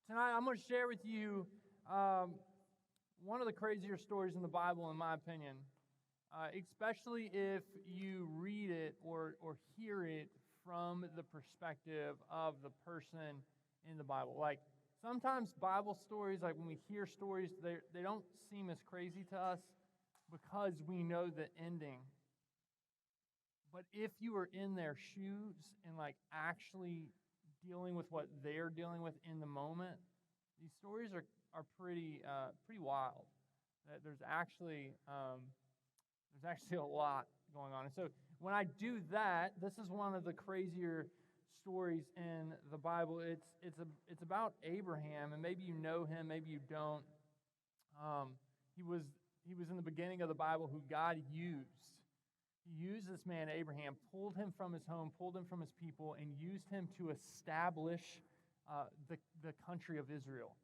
Tonight, I'm going to share with you one of the crazier stories in the Bible, in my opinion, especially if you read it or hear it from the perspective of the person in the Bible. Like, sometimes Bible stories, like when we hear stories, they don't seem as crazy to us because we know the ending. But if you were in their shoes and like actually dealing with what they're dealing with in the moment, these stories are pretty wild. There's actually a lot going on. And so when I do that, this is one of the crazier stories in the Bible. It's about Abraham, and maybe you know him, maybe you don't. He was in the beginning of the Bible who God used. He used this man, Abraham, pulled him from his home, pulled him from his people, and used him to establish the country of Israel.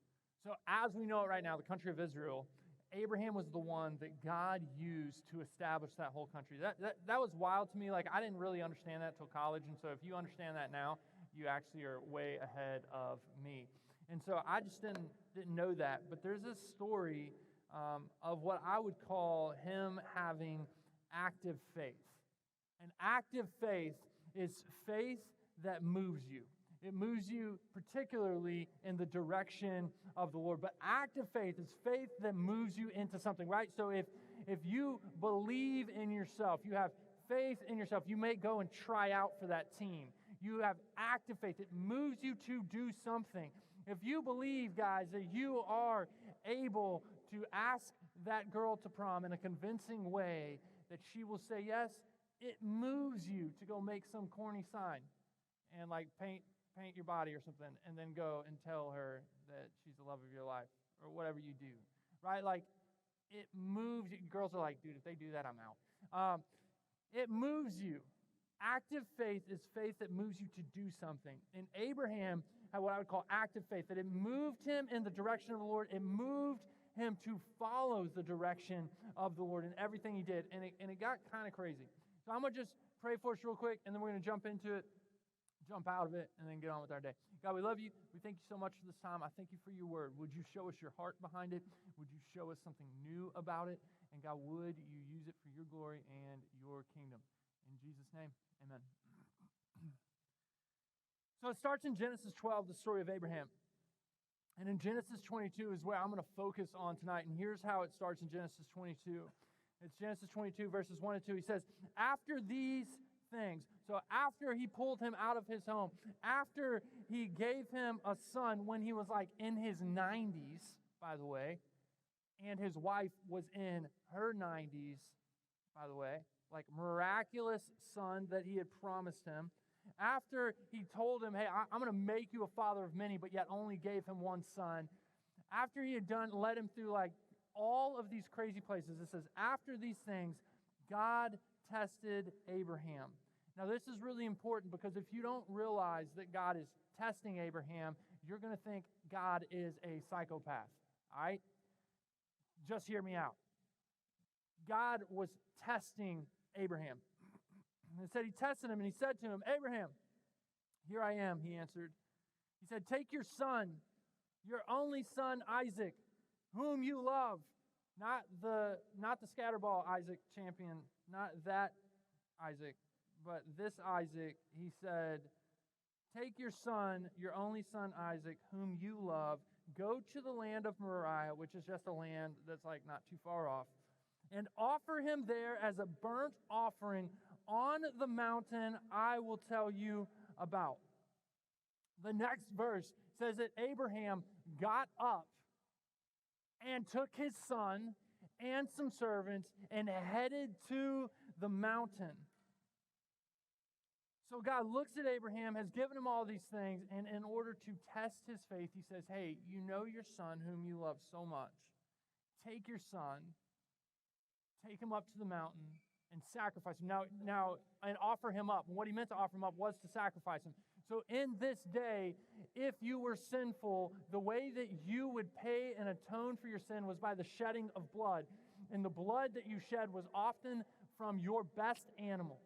So as we know it right now, the country of Israel, Abraham was the one that God used to establish that whole country. That was wild to me. Like, I didn't really understand that till college, and so if you understand that now, you actually are way ahead of me. And so I just didn't know that. But there's this story of what I would call him having active faith. And active faith is faith that moves you. It moves you particularly in the direction of the Lord. But active faith is faith that moves you into something, right? So if you believe in yourself, you have faith in yourself, you may go and try out for that team. You have active faith. It moves you to do something. If you believe, guys, that you are able to ask that girl to prom in a convincing way that she will say yes, it moves you to go make some corny sign and like paint your body or something, and then go and tell her that she's the love of your life, or whatever you do, right? Like, it moves you. Girls are like, dude, if they do that, I'm out. It moves you. Active faith is faith that moves you to do something. And Abraham had what I would call active faith, that it moved him in the direction of the Lord. It moved him to follow the direction of the Lord in everything he did. And it got kind of crazy. So I'm going to just pray for us real quick, and then we're going to jump into it. Jump out of it, and then get on with our day. God, we love you. We thank you so much for this time. I thank you for your word. Would you show us your heart behind it? Would you show us something new about it? And God, would you use it for your glory and your kingdom? In Jesus' name, amen. So it starts in Genesis 12, the story of Abraham. And in Genesis 22 is where I'm going to focus on tonight. And here's how it starts in Genesis 22. It's Genesis 22, verses 1 and 2. He says, after these things. So after he pulled him out of his home, after he gave him a son when he was like in his 90s, by the way, and his wife was in her 90s, by the way, like miraculous son that he had promised him. After he told him, hey, I'm going to make you a father of many, but yet only gave him one son. After he had led him through like all of these crazy places, it says, after these things, God tested Abraham. Now, this is really important because if you don't realize that God is testing Abraham, you're going to think God is a psychopath, all right? Just hear me out. God was testing Abraham. And it said he tested him, and he said to him, Abraham, here I am, he answered. He said, take your son, your only son Isaac, whom you love. Not the scatterball Isaac champion, not that Isaac, but this Isaac. He said, take your son, your only son Isaac, whom you love, go to the land of Moriah, which is just a land that's like not too far off, and offer him there as a burnt offering on the mountain I will tell you about. The next verse says that Abraham got up and took his son and some servants and headed to the mountain. So God looks at Abraham, has given him all these things, and in order to test his faith, he says, hey, you know your son whom you love so much. Take your son, take him up to the mountain, and sacrifice him. Now, and offer him up. And what he meant to offer him up was to sacrifice him. So in this day, if you were sinful, the way that you would pay and atone for your sin was by the shedding of blood. And the blood that you shed was often from your best animals.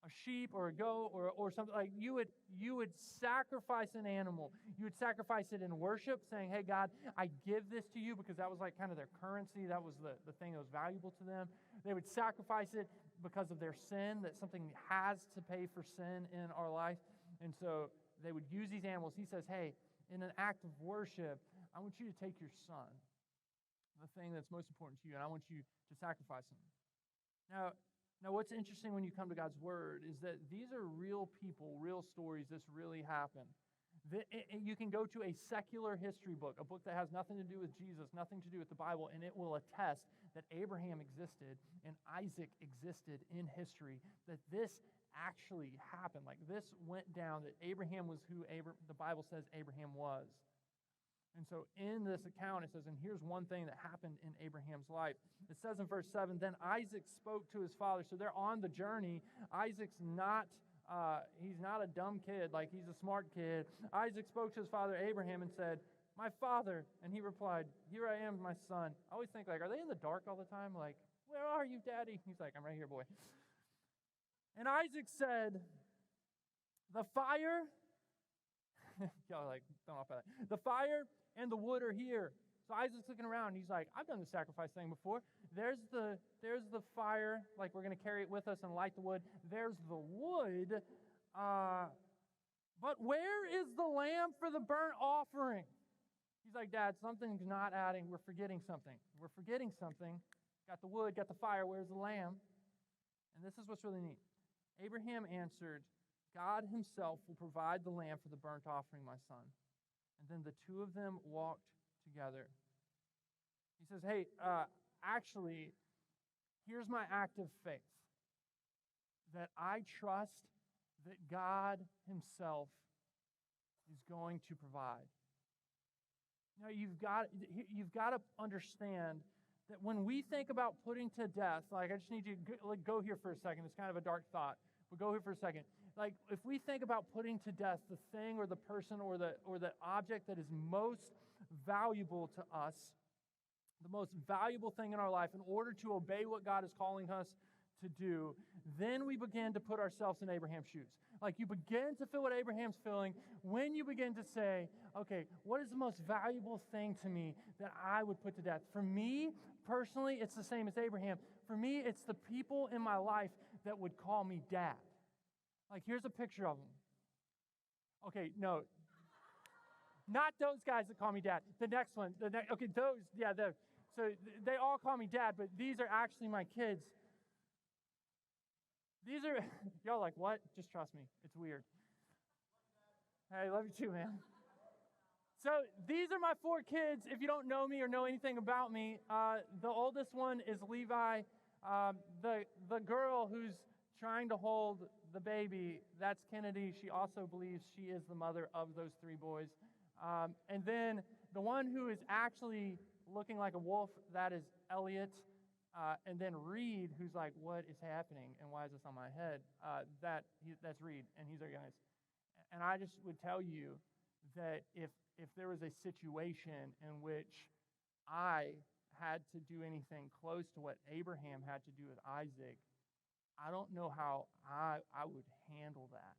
a sheep or a goat or something, like you would sacrifice an animal. You would sacrifice it in worship, saying, hey, God, I give this to you, because that was like kind of their currency. That was the thing that was valuable to them. They would sacrifice it because of their sin, that something has to pay for sin in our life. And so they would use these animals. He says, hey, in an act of worship, I want you to take your son, the thing that's most important to you, and I want you to sacrifice him. Now, what's interesting when you come to God's Word is that these are real people, real stories. This really happened. You can go to a secular history book, a book that has nothing to do with Jesus, nothing to do with the Bible, and it will attest that Abraham existed and Isaac existed in history, that this actually happened. Like, this went down, that Abraham was who the Bible says Abraham was. And so in this account, it says, and here's one thing that happened in Abraham's life. It says in verse 7, then Isaac spoke to his father. So they're on the journey. Isaac's not, he's not a dumb kid, like he's a smart kid. Isaac spoke to his father Abraham and said, my father. And he replied, here I am, my son. I always think, like, are they in the dark all the time? Like, where are you, Daddy? He's like, I'm right here, boy. And Isaac said, the fire, y'all like, don't off by that. The fire and the wood are here. So Isaac's looking around. He's like, I've done the sacrifice thing before. There's the fire, like we're going to carry it with us and light the wood. There's the wood. But where is the lamb for the burnt offering? He's like, Dad, something's not adding. We're forgetting something. We're forgetting something. Got the wood, got the fire. Where's the lamb? And this is what's really neat. Abraham answered, God himself will provide the lamb for the burnt offering, my son. And then the two of them walked together. He says, hey, actually, here's my act of faith. That I trust that God himself is going to provide. Now, you've got to understand that when we think about putting to death, like, I just need you to go here for a second. It's kind of a dark thought, but go here for a second. Like, if we think about putting to death the thing or the person or the object that is most valuable to us, the most valuable thing in our life, in order to obey what God is calling us to do, then we begin to put ourselves in Abraham's shoes. Like, you begin to feel what Abraham's feeling when you begin to say, okay, what is the most valuable thing to me that I would put to death? For me, personally, it's the same as Abraham. For me, it's the people in my life that would call me dad. Like, here's a picture of them. Okay, no. Not those guys that call me dad. The next one. Okay, those, yeah, those. So they all call me dad, but these are actually my kids. These are, y'all like, what? Just trust me. It's weird. Hey, love you too, man. So these are my 4 kids. If you don't know me or know anything about me, the oldest one is Levi. The girl who's trying to hold the baby, that's Kennedy. She also believes she is the mother of those 3 boys. And then the one who is actually looking like a wolf, that is Elliot. And then Reed, who's like, what is happening and why is this on my head? That's Reed, and he's our youngest. And I just would tell you that if there was a situation in which I had to do anything close to what Abraham had to do with Isaac, I don't know how I would handle that.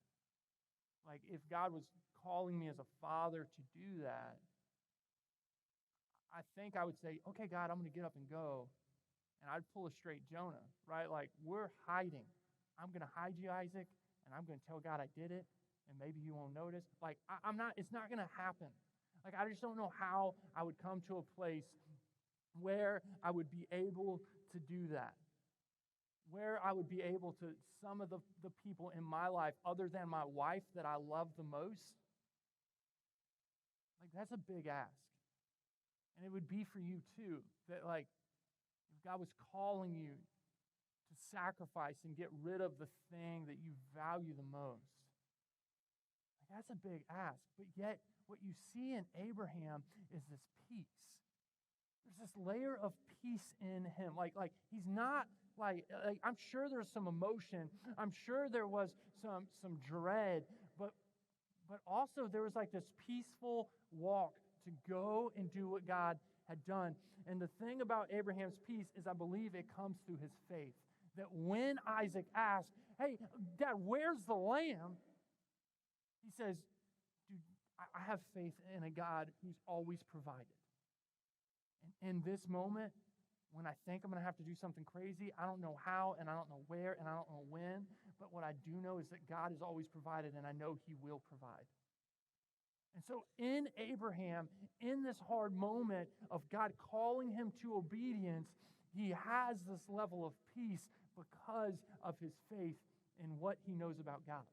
Like, if God was calling me as a father to do that, I think I would say, okay, God, I'm going to get up and go. And I'd pull a straight Jonah, right? Like, we're hiding. I'm going to hide you, Isaac, and I'm going to tell God I did it, and maybe you won't notice. Like, it's not going to happen. Like, I just don't know how I would come to a place where I would be able to do that. Where I would be able to, some of the people in my life, other than my wife that I love the most, like, that's a big ask. And it would be for you too, that, like, if God was calling you to sacrifice and get rid of the thing that you value the most, like, that's a big ask. But yet, what you see in Abraham is this peace. There's this layer of peace in him. Like he's not like I'm sure there's some emotion. I'm sure there was some dread, but also there was like this peaceful walk to go and do what God had done. And the thing about Abraham's peace is I believe it comes through his faith. that when Isaac asked, hey, Dad, where's the lamb? He says, dude, I have faith in a God who's always provided. And in this moment, when I think I'm going to have to do something crazy, I don't know how, and I don't know where, and I don't know when, but what I do know is that God has always provided, and I know He will provide. And so in Abraham, in this hard moment of God calling him to obedience, he has this level of peace because of his faith in what he knows about God.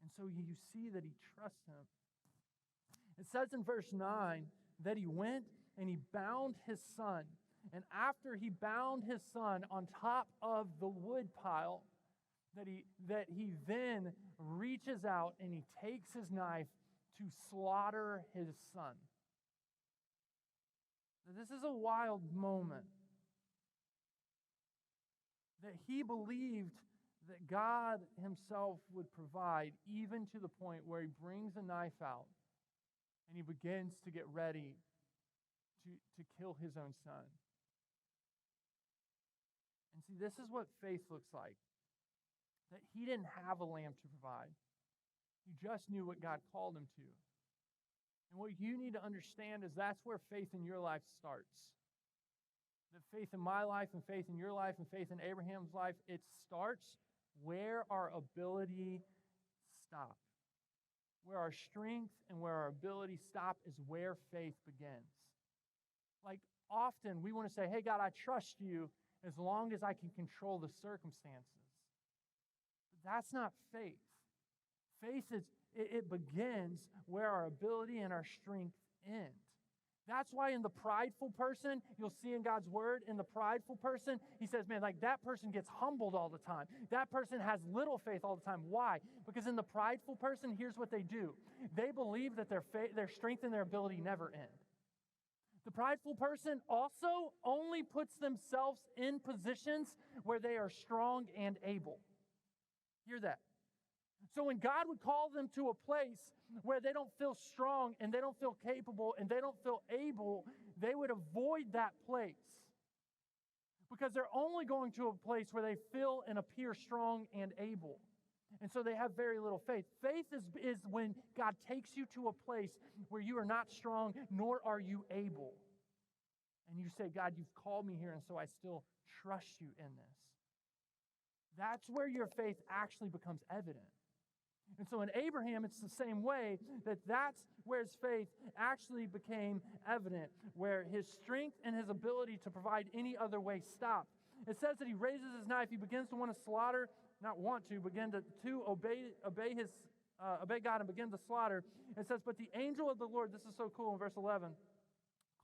And so you see that he trusts him. It says in verse 9 that he went and he bound his son. And after he bound his son on top of the wood pile, that he then reaches out and he takes his knife to slaughter his son. Now, this is a wild moment. That he believed that God himself would provide, even to the point where he brings a knife out and he begins to get ready to kill his own son. And see, this is what faith looks like. That he didn't have a lamb to provide. He just knew what God called him to. And what you need to understand is that's where faith in your life starts. That faith in my life and faith in your life and faith in Abraham's life, it starts where our ability stops. Where our strength and where our ability stop is where faith begins. Like often we want to say, hey God, I trust you as long as I can control the circumstances. But that's not faith. Faith it begins where our ability and our strength end. That's why in the prideful person, you'll see in God's word, in the prideful person, he says, man, like that person gets humbled all the time. That person has little faith all the time. Why? Because in the prideful person, here's what they do. They believe that their strength and their ability never end. The prideful person also only puts themselves in positions where they are strong and able. Hear that. So when God would call them to a place where they don't feel strong and they don't feel capable and they don't feel able, they would avoid that place. Because they're only going to a place where they feel and appear strong and able. And so they have very little faith. Faith is when God takes you to a place where you are not strong, nor are you able. And you say, God, you've called me here, and so I still trust you in this. That's where your faith actually becomes evident. And so in Abraham, it's the same way, that's where his faith actually became evident, where his strength and his ability to provide any other way stopped. It says that he raises his knife, he begins to want to slaughter, begin to obey God and begin to slaughter. It says, but the angel of the Lord, this is so cool in verse 11,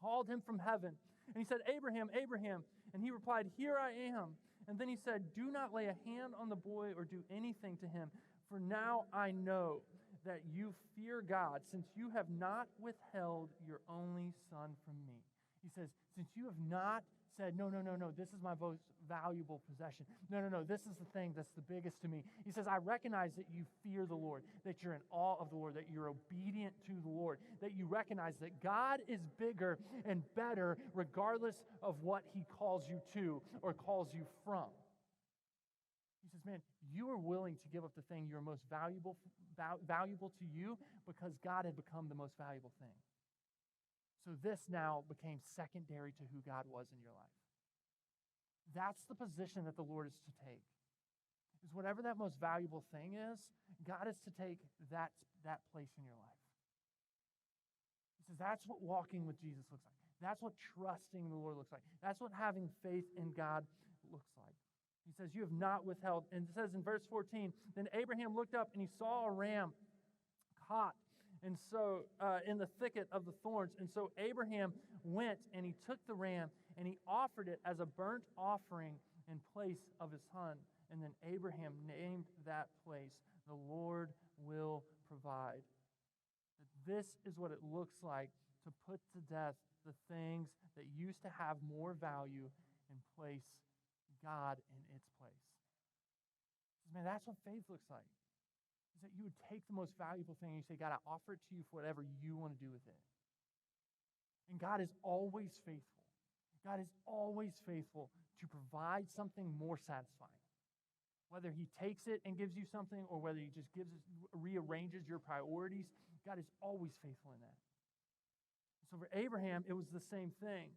called him from heaven. And he said, Abraham, Abraham. And he replied, here I am. And then he said, do not lay a hand on the boy or do anything to him. For now I know that you fear God, since you have not withheld your only son from me. He says, since you have not said, no, this is my most valuable possession. No, this is the thing that's the biggest to me. He says, I recognize that you fear the Lord, that you're in awe of the Lord, that you're obedient to the Lord, that you recognize that God is bigger and better regardless of what he calls you to or calls you from. He says, man, you are willing to give up the thing you're most valuable to you because God had become the most valuable thing. So this now became secondary to who God was in your life. That's the position that the Lord is to take. Is whatever that most valuable thing is, God is to take that place in your life. He says that's what walking with Jesus looks like. That's what trusting the Lord looks like. That's what having faith in God looks like. He says, you have not withheld. And it says in verse 14, then Abraham looked up and he saw a ram caught and so in the thicket of the thorns. And so Abraham went and he took the ram and he offered it as a burnt offering in place of his son. And then Abraham named that place, the Lord will provide. This is what it looks like to put to death the things that used to have more value and place God in its place. Man, that's what faith looks like. Is that you would take the most valuable thing and you say, God, I offer it to you for whatever you want to do with it. And God is always faithful. God is always faithful to provide something more satisfying. Whether he takes it and gives you something, or whether he just rearranges your priorities, God is always faithful in that. So for Abraham, it was the same thing.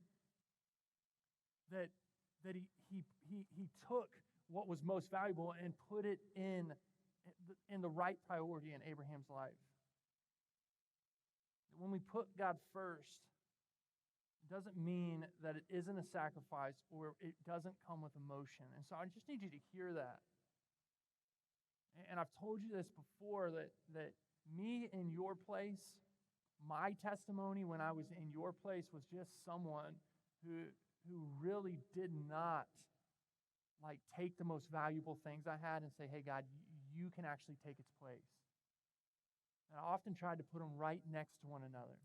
That he took what was most valuable and put it in the right priority in Abraham's life. When we put God first, it doesn't mean that it isn't a sacrifice or it doesn't come with emotion. And so I just need you to hear that. And I've told you this before, that me in your place, my testimony when I was in your place was just someone who really did not take the most valuable things I had and say, hey, God, you can actually take its place. And I often tried to put them right next to one another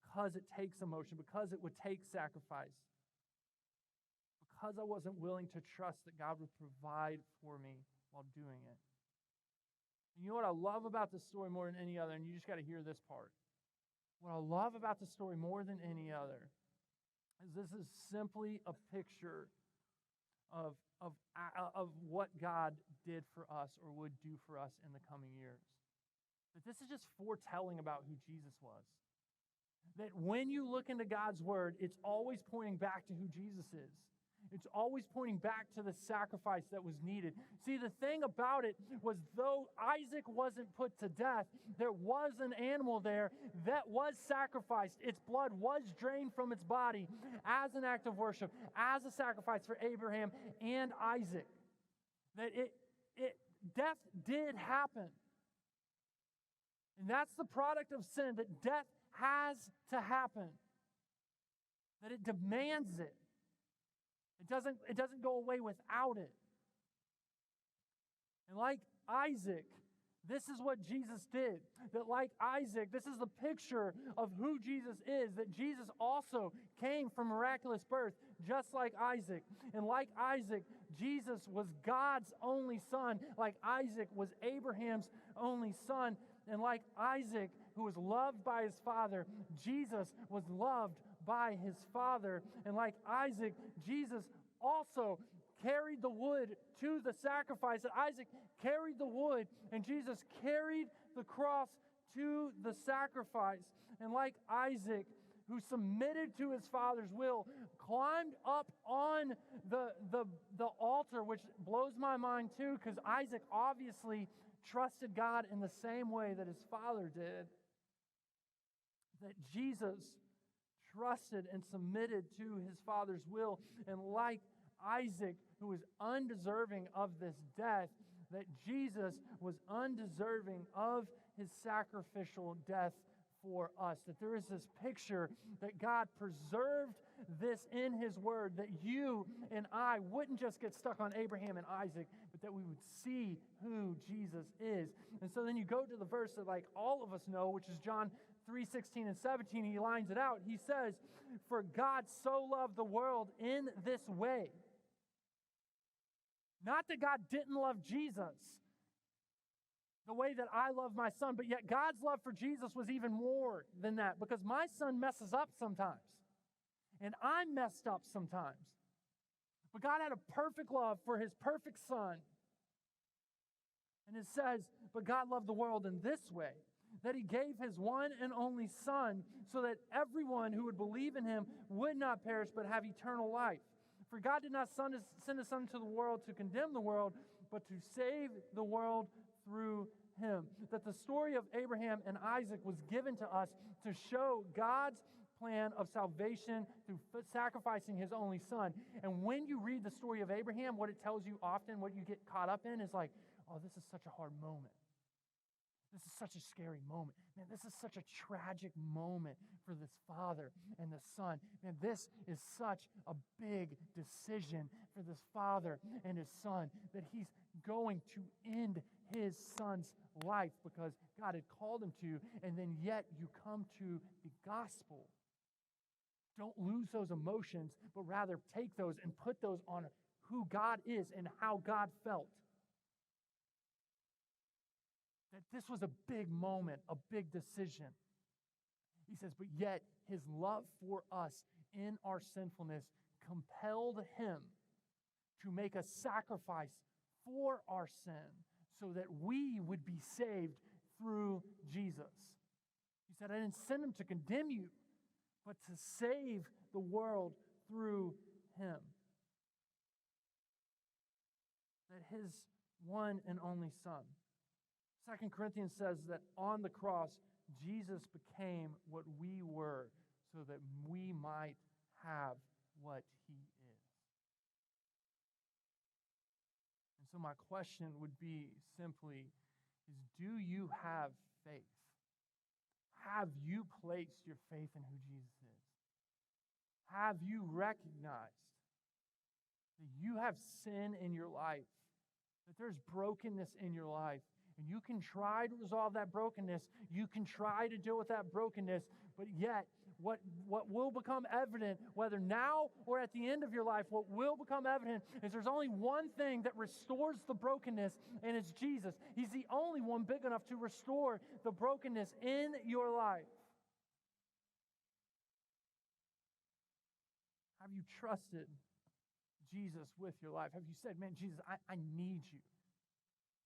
because it takes emotion, because it would take sacrifice, because I wasn't willing to trust that God would provide for me while doing it. And you know what I love about this story more than any other, and you just got to hear this part. What I love about the story more than any other is this is simply a picture of what God did for us or would do for us in the coming years. That this is just foretelling about who Jesus was. That when you look into God's word, it's always pointing back to who Jesus is. It's always pointing back to the sacrifice that was needed. See, the thing about it was, though Isaac wasn't put to death, there was an animal there that was sacrificed. Its blood was drained from its body as an act of worship, as a sacrifice for Abraham and Isaac. That death did happen. And that's the product of sin, that death has to happen. That it demands it. It doesn't go away without it. And like Isaac, this is what Jesus did. That like Isaac, this is the picture of who Jesus is. That Jesus also came from miraculous birth, just like Isaac. And like Isaac, Jesus was God's only son. Like Isaac was Abraham's only son. And like Isaac, who was loved by his father, Jesus was loved by his father. And like Isaac, Jesus also carried the wood to the sacrifice. That Isaac carried the wood, and Jesus carried the cross to the sacrifice. And like Isaac, who submitted to his father's will, climbed up on the altar, which blows my mind too, because Isaac obviously trusted God in the same way that his father did. That Jesus trusted and submitted to his father's will. And like Isaac, who was undeserving of this death, that Jesus was undeserving of his sacrificial death for us. That there is this picture that God preserved this in his word, that you and I wouldn't just get stuck on Abraham and Isaac, but that we would see who Jesus is. And so then you go to the verse that all of us know, which is John 3:16 and 17. He lines it out. He says, "For God so loved the world in this way." Not that God didn't love Jesus the way that I love my son, but yet God's love for Jesus was even more than that, because my son messes up sometimes. And I'm messed up sometimes. But God had a perfect love for his perfect son. And it says, "But God loved the world in this way, that he gave his one and only son, so that everyone who would believe in him would not perish but have eternal life. For God did not send his son to the world to condemn the world, but to save the world through him." That the story of Abraham and Isaac was given to us to show God's plan of salvation through sacrificing his only son. And when you read the story of Abraham, what it tells you often, what you get caught up in is oh, this is such a hard moment. This is such a scary moment. Man, this is such a tragic moment for this father and the son. Man, this is such a big decision for this father and his son, that he's going to end his son's life because God had called him to, and then yet you come to the gospel. Don't lose those emotions, but rather take those and put those on who God is and how God felt. That this was a big moment, a big decision. He says, but yet his love for us in our sinfulness compelled him to make a sacrifice for our sin so that we would be saved through Jesus. He said, I didn't send him to condemn you, but to save the world through him. That his one and only Son. 2 Corinthians says that on the cross, Jesus became what we were so that we might have what he is. And so my question would be simply, do you have faith? Have you placed your faith in who Jesus is? Have you recognized that you have sin in your life, that there's brokenness in your life, and you can try to resolve that brokenness, you can try to deal with that brokenness, but yet what will become evident, whether now or at the end of your life, what will become evident is there's only one thing that restores the brokenness, and it's Jesus. He's the only one big enough to restore the brokenness in your life. Have you trusted Jesus with your life? Have you said, man, Jesus, I need you?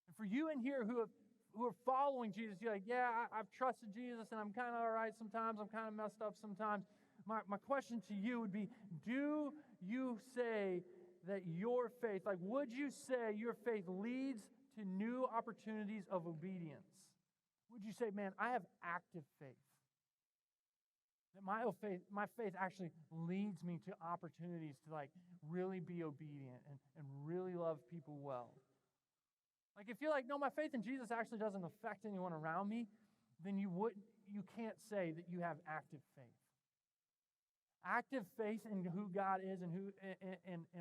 And for you in here who are following Jesus, you're like, yeah, I've trusted Jesus and I'm kind of all right sometimes. I'm kind of messed up sometimes. My question to you would be, do you say that your faith, like would you say your faith leads to new opportunities of obedience? Would you say, man, I have active faith? That my faith actually leads me to opportunities to like really be obedient and really love people well. Like if you're like, no, my faith in Jesus actually doesn't affect anyone around me, then you can't say that you have active faith. Active faith in who God is and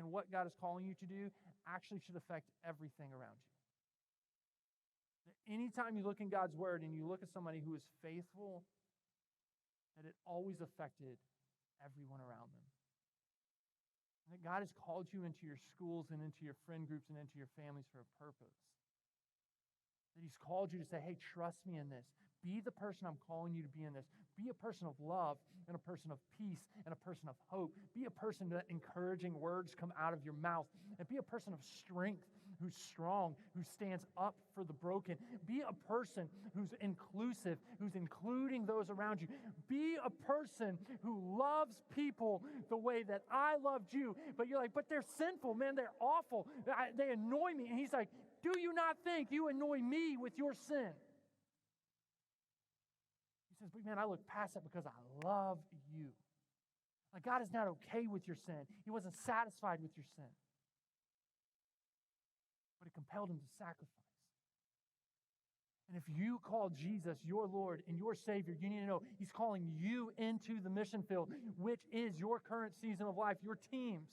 what God is calling you to do actually should affect everything around you. That anytime you look in God's word and you look at somebody who is faithful, that it always affected everyone around them. And that God has called you into your schools and into your friend groups and into your families for a purpose. That he's called you to say, hey, trust me in this. Be the person I'm calling you to be in this. Be a person of love and a person of peace and a person of hope. Be a person that encouraging words come out of your mouth. And be a person of strength, who's strong, who stands up for the broken. Be a person who's inclusive, who's including those around you. Be a person who loves people the way that I loved you. But you're like, but they're sinful, man. They're awful. They annoy me. And he's like, do you not think you annoy me with your sin? He says, but man, I look past that because I love you. Like God is not okay with your sin. He wasn't satisfied with your sin. But it compelled him to sacrifice. And if you call Jesus your Lord and your Savior, you need to know he's calling you into the mission field, which is your current season of life, your teams,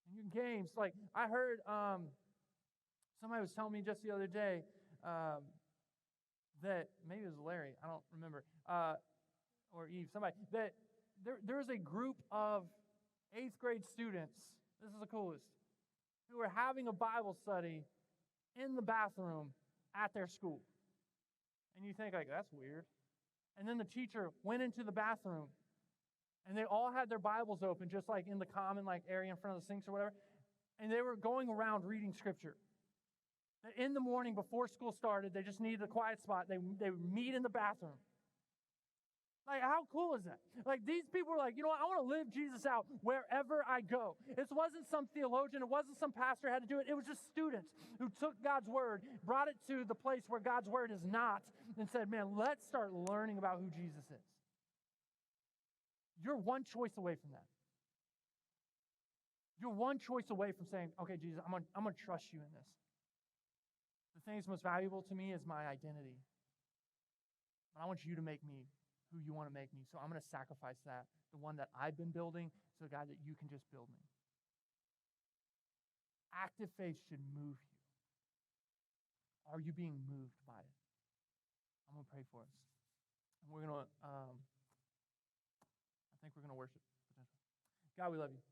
and your games. Like I heard somebody was telling me just the other day that, maybe it was Larry, I don't remember, or Eve, somebody, that there's a group of 8th grade students, this is the coolest, who are having a Bible study in the bathroom at their school. And you think, like, that's weird. And then the teacher went into the bathroom, and they all had their Bibles open, just like in the common like area in front of the sinks or whatever, and they were going around reading Scripture. In the morning before school started, they just needed a quiet spot. They would meet in the bathroom. Like, how cool is that? Like, these people were like, you know what? I want to live Jesus out wherever I go. It wasn't some theologian. It wasn't some pastor who had to do it. It was just students who took God's word, brought it to the place where God's word is not, and said, man, let's start learning about who Jesus is. You're one choice away from that. You're one choice away from saying, okay, Jesus, I'm going to trust you in this. The thing that's most valuable to me is my identity. But I want you to make me who you want to make me. So I'm going to sacrifice that, the one that I've been building, so God, that you can just build me. Active faith should move you. Are you being moved by it? I'm going to pray for us. And we're going to, I think we're going to worship. God, we love you.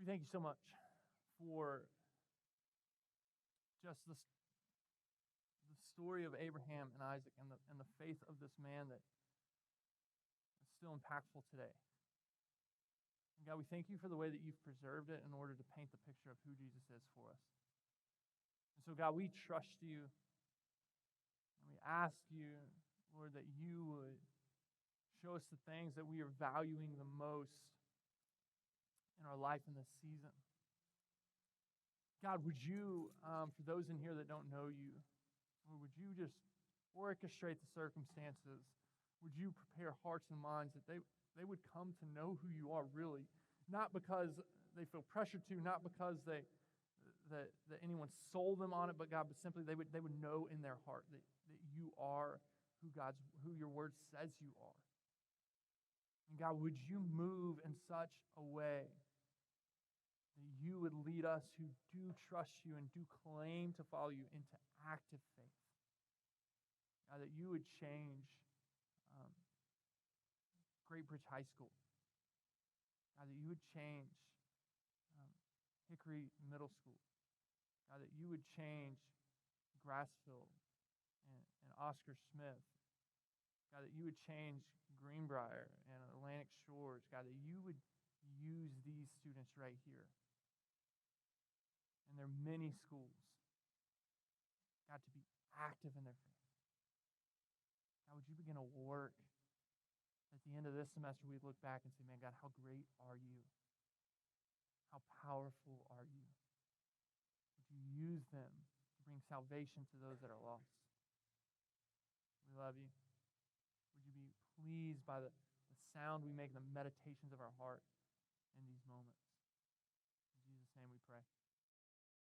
We thank you so much for just the story of Abraham and Isaac and the faith of this man that is still impactful today. And God, we thank you for the way that you've preserved it in order to paint the picture of who Jesus is for us. And so, God, we trust you, and we ask you, Lord, that you would show us the things that we are valuing the most in our life in this season. God, would you, for those in here that don't know you, or would you just orchestrate the circumstances? Would you prepare hearts and minds that they would come to know who you are really? Not because they feel pressured to, not because that anyone sold them on it, but God, but simply they would know in their heart that you are who your word says you are. And God, would you move in such a way that you would lead us who do trust you and do claim to follow you into active faith? God, that you would change Great Bridge High School. God, that you would change Hickory Middle School. God, that you would change Grassfield and Oscar Smith. God, that you would change Greenbrier and Atlantic Shores. God, that you would use these students right here. And there are many schools, God, to be active in their faith. God, would you begin to work? At the end of this semester, we look back and say, man, God, how great are you? How powerful are you? Would you use them to bring salvation to those that are lost? We love you. Would you be pleased by the sound we make, the meditations of our heart in these moments? In Jesus' name we pray.